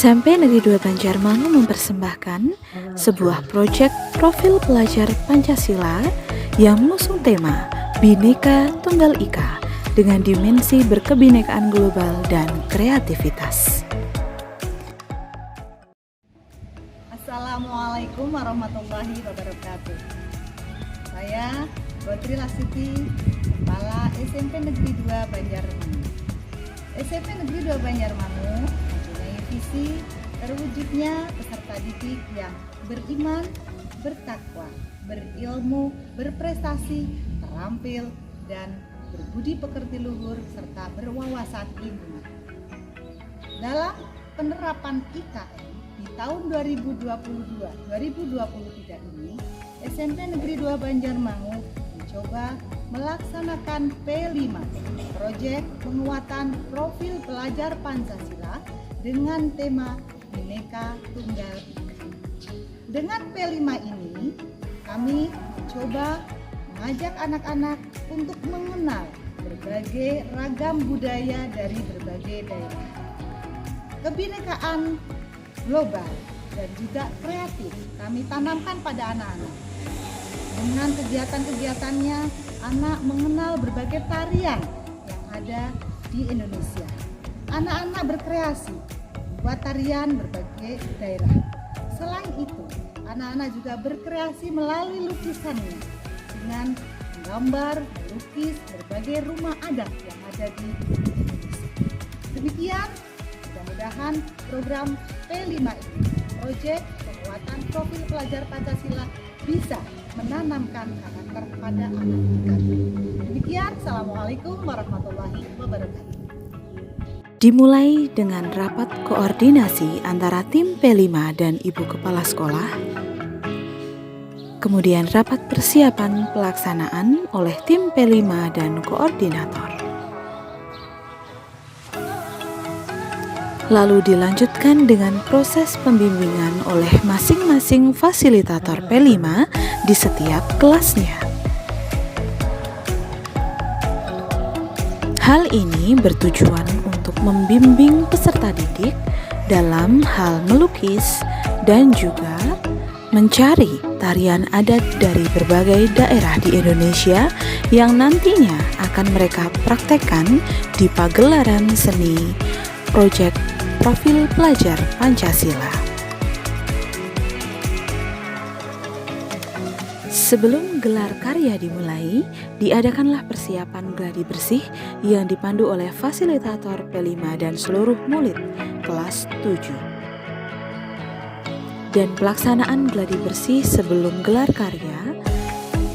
SMP Negeri 2 Banjarmangu mempersembahkan sebuah proyek profil pelajar Pancasila yang mengusung tema Bhinneka Tunggal Ika dengan dimensi berkebinekaan global dan kreativitas. Assalamualaikum warahmatullahi wabarakatuh. Saya Godri Lasiti, Kepala SMP Negeri 2 Banjarmangu. SMP Negeri 2 Banjarmangu mempunyai visi terwujudnya peserta didik yang beriman, bertakwa, berilmu, berprestasi, terampil, dan berbudi pekerti luhur serta berwawasan lingkungan. Dalam penerapan IKN di tahun 2022-2023 ini, SMP Negeri 2 Banjarmangu mencoba melaksanakan P5, proyek penguatan profil pelajar Pancasila dengan tema Bhinneka Tunggal Ika. Dengan P5 ini, kami mencoba mengajak anak-anak untuk mengenal berbagai ragam budaya dari berbagai daerah. Kebinekaan global dan juga kreatif kami tanamkan pada anak-anak. Dengan kegiatan-kegiatannya, anak mengenal berbagai tarian yang ada di Indonesia. Anak-anak berkreasi, membuat tarian berbagai daerah. Selain itu, anak-anak juga berkreasi melalui lukisannya dengan menggambar, melukis berbagai rumah adat yang ada di Indonesia. Demikian, mudah-mudahan program P5 ini, proyek penguatan profil pelajar Pancasila, bisa menanamkan karakter pada anak kami. Demikian, Assalamualaikum warahmatullahi wabarakatuh. Dimulai dengan rapat koordinasi antara tim P5 dan Ibu Kepala Sekolah, kemudian rapat persiapan pelaksanaan oleh tim P5 dan koordinator. Lalu dilanjutkan dengan proses pembimbingan oleh masing-masing fasilitator P5 di setiap kelasnya. Hal ini bertujuan untuk membimbing peserta didik dalam hal melukis dan juga mencari tarian adat dari berbagai daerah di Indonesia yang nantinya akan mereka praktekkan di pagelaran seni proyek profil pelajar Pancasila. Sebelum gelar karya dimulai, diadakanlah persiapan gladi bersih yang dipandu oleh fasilitator P5 dan seluruh murid kelas 7. Dan pelaksanaan gladi bersih sebelum gelar karya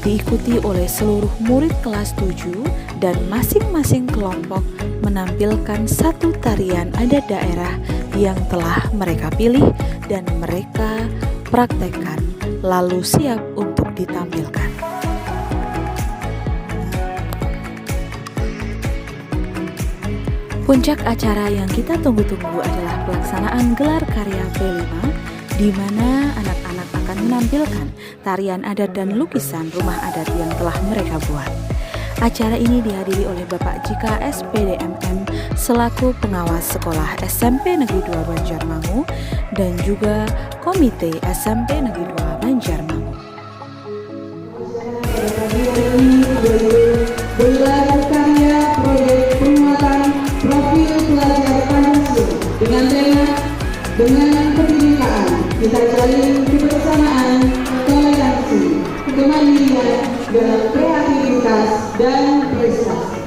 diikuti oleh seluruh murid kelas 7 dan masing-masing kelompok menampilkan satu tarian adat daerah yang telah mereka pilih dan mereka praktekkan lalu siap untuk ditampilkan. Puncak acara yang kita tunggu-tunggu adalah pelaksanaan gelar karya P5, di mana anak-anak akan menampilkan tarian adat dan lukisan rumah adat yang telah mereka buat. Acara ini dihadiri oleh Bapak Jika SPDMM selaku pengawas sekolah SMP Negeri 2 Banjarmangu dan juga Komite SMP Negeri 2 Banjarmangu. Gelar karya proyek penguatan profil pelajar Pancasila dengan tema dengan kebinekaan kita jalin kebersamaan, toleransi, kemandirian dalam kreativitas dan prestasi.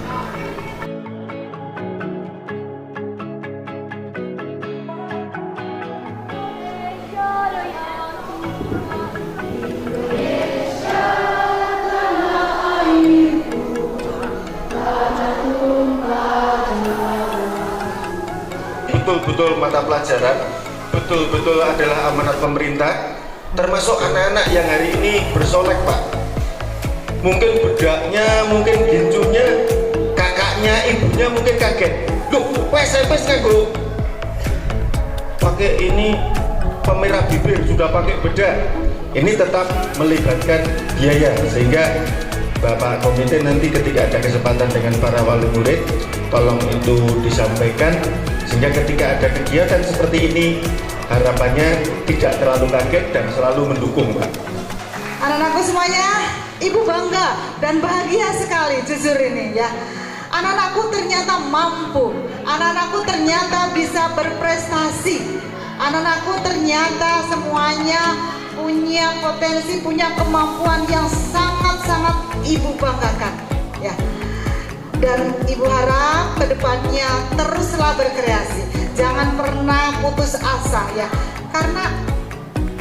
Betul-betul mata pelajaran, betul-betul adalah amanat pemerintah, termasuk anak-anak yang hari ini bersolek, Pak. Mungkin bedaknya, mungkin ginjunya, kakaknya, ibunya mungkin kaget. Loh, SMP kagak pakai ini pemerah bibir, sudah pakai bedak. Ini tetap melibatkan biaya, sehingga Bapak Komite nanti ketika ada kesempatan dengan para wali murid, tolong itu disampaikan Sehingga ketika ada kegiatan seperti ini, harapannya tidak terlalu kaget dan selalu mendukung, Pak. Anak-anakku semuanya, Ibu bangga dan bahagia sekali jujur ini ya. Anak-anakku ternyata mampu, anak-anakku ternyata bisa berprestasi, anak-anakku ternyata semuanya punya potensi, punya kemampuan yang sangat-sangat Ibu banggakan ya. Dan Ibu harap kedepannya teruslah berkreasi, jangan pernah putus asa ya. Karena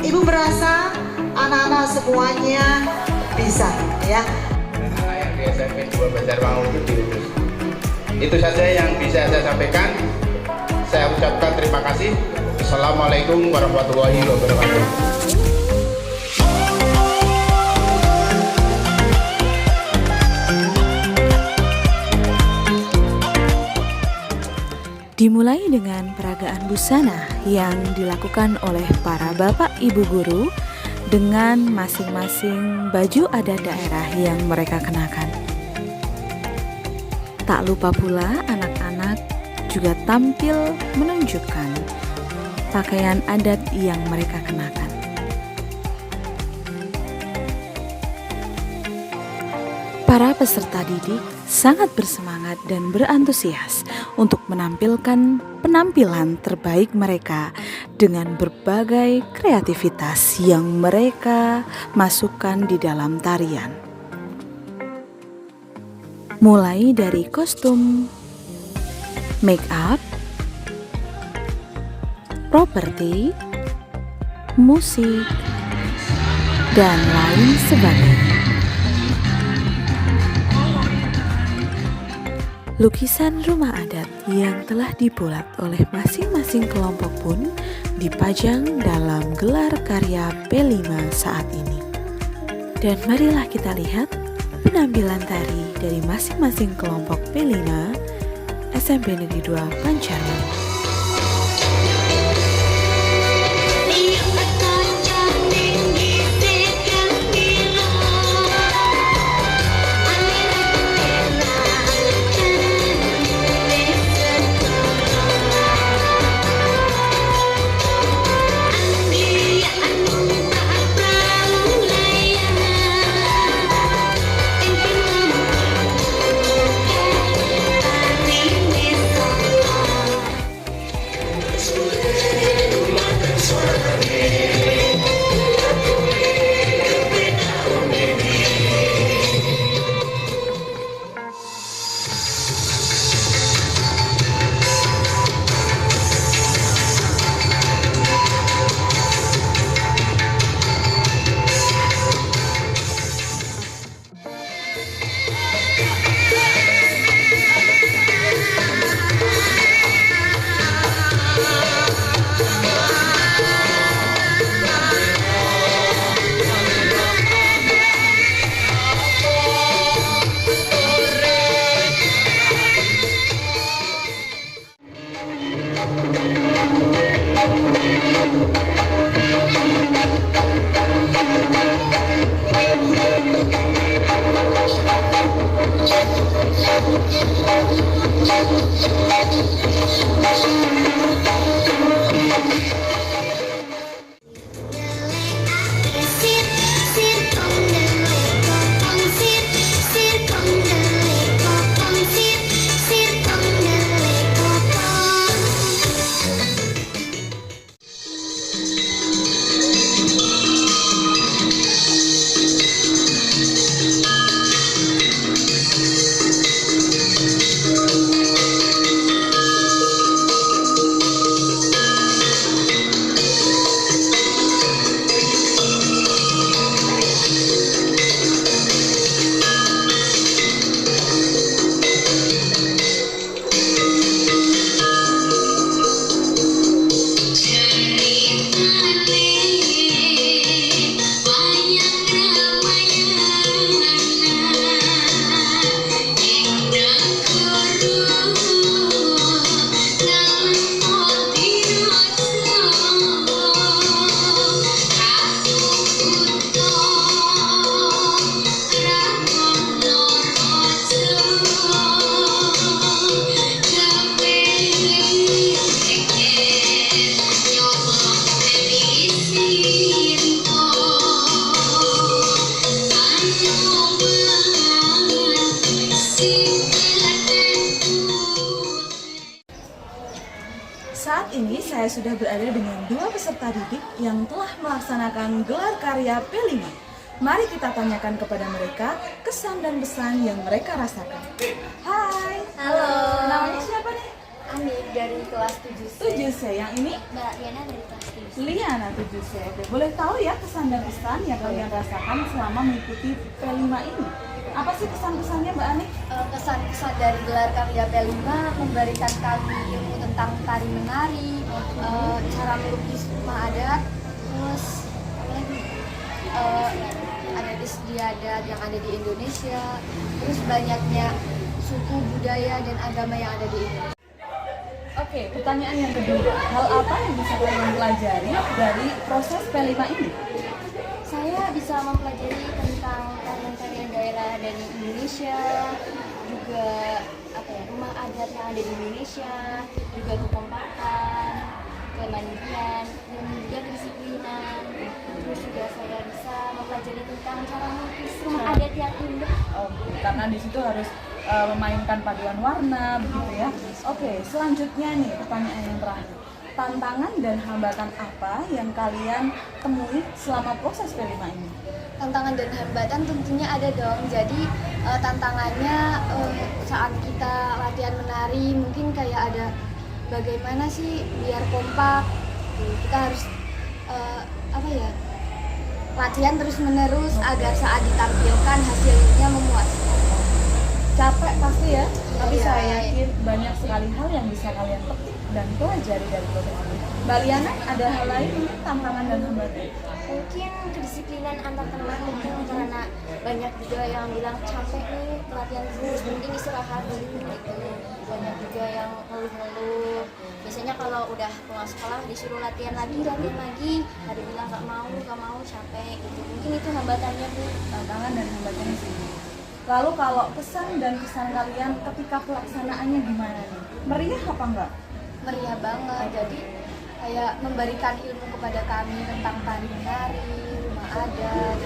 Ibu merasa anak-anak semuanya bisa ya. Anak yang di SMP 2 Banjarwangun itu diurus. Itu saja yang bisa saya sampaikan. Saya ucapkan terima kasih. Assalamualaikum warahmatullahi wabarakatuh. Dimulai dengan peragaan busana yang dilakukan oleh para bapak ibu guru dengan masing-masing baju adat daerah yang mereka kenakan. Tak lupa pula anak-anak juga tampil menunjukkan pakaian adat yang mereka kenakan. Para peserta didik sangat bersemangat dan berantusias untuk menampilkan penampilan terbaik mereka dengan berbagai kreativitas yang mereka masukkan di dalam tarian. Mulai dari kostum, make up, properti, musik, dan lain sebagainya. Lukisan rumah adat yang telah dibuat oleh masing-masing kelompok pun dipajang dalam gelar karya P5 saat ini. Dan marilah kita lihat penampilan tari dari masing-masing kelompok P5 SMP Negeri 2 Banjarwangun. saya sudah berada dengan dua peserta didik yang telah melaksanakan gelar karya P5. Mari kita tanyakan kepada mereka kesan dan pesan yang mereka rasakan. Hai. Halo. Namanya siapa nih? Amir dari kelas 7C. 7C. Yang ini? Mbak Liana dari kelas 7C. Liana 7C. Oke. Boleh tahu ya kesan dan pesan yang kalian rasakan selama mengikuti P5 ini? Apa sih kesan-pesannya Mbak Ani? Kesan-kesan dari gelar karya P5 memberikan kami ilmu tentang tari menari, cara melukis rumah adat, terus apa lagi? Adat istiadat yang ada di Indonesia, terus banyaknya suku, budaya, dan agama yang ada di Indonesia. Oke, pertanyaan yang kedua. Hal apa yang bisa kalian pelajari dari proses P5 ini? Saya bisa mempelajari tentang tarian-tarian daerah dari Indonesia, juga rumah adat yang ada di Indonesia, juga kekompakan, kemandirian, dan juga kedisiplinan. Terus juga saya bisa mempelajari tentang cara melukis rumah adat yang indah. Oke, karena di situ harus memainkan paduan warna, begitu ya. Oke, selanjutnya nih pertanyaan yang terakhir. Tantangan dan hambatan apa yang kalian temui selama proses P5 ini? Tantangan dan hambatan tentunya ada dong. Jadi tantangannya saat kita latihan menari mungkin kayak ada bagaimana sih biar kompak. Kita harus latihan terus menerus agar saat ditampilkan hasilnya memuaskan. Capek pasti ya, tapi Iya. saya yakin banyak sekali hal yang bisa kalian petik dan pelajari dari proses ini. Mbak Liana, ada hal lain mungkin tantangan dan hambatan? Mungkin kedisiplinan antar teman mungkin karena banyak juga yang bilang capek nih latihan terus, mending istirahat dulu gitu. Banyak juga yang ngeluh-ngeluh. Biasanya kalau udah pulang sekolah disuruh latihan lagi, ada bilang nggak mau capek gitu. Mungkin itu hambatannya Bu. Tantangan dan hambatannya sih. Lalu kalau kesan dan kesan kalian ketika pelaksanaannya gimana nih? Meriah apa enggak? Meriah banget. Jadi kayak memberikan ilmu kepada kami tentang tari menari, rumah adat,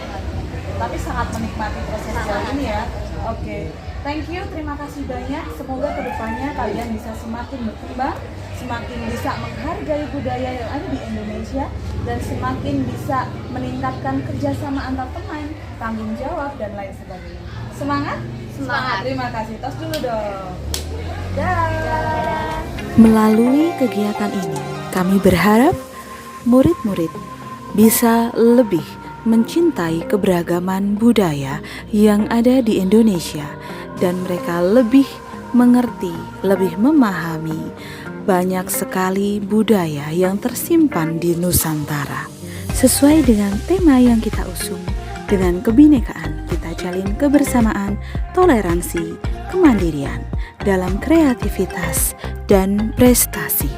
Tapi sangat menikmati proses Sangat. ini ya. Oke, thank you, terima kasih banyak. Semoga kedepannya kalian bisa semakin berkembang, semakin bisa menghargai budaya yang ada di Indonesia, dan semakin bisa meningkatkan kerjasama antar teman, tanggung jawab, dan lain sebagainya. Semangat? Semangat. Terima kasih. Tos dulu dong. Dah. Melalui kegiatan ini, kami berharap murid-murid bisa lebih mencintai keberagaman budaya yang ada di Indonesia dan mereka lebih mengerti, lebih memahami banyak sekali budaya yang tersimpan di Nusantara. Sesuai dengan tema yang kita usung, dengan kebinekaan kita jalin kebersamaan, toleransi, kemandirian dalam kreativitas dan prestasi.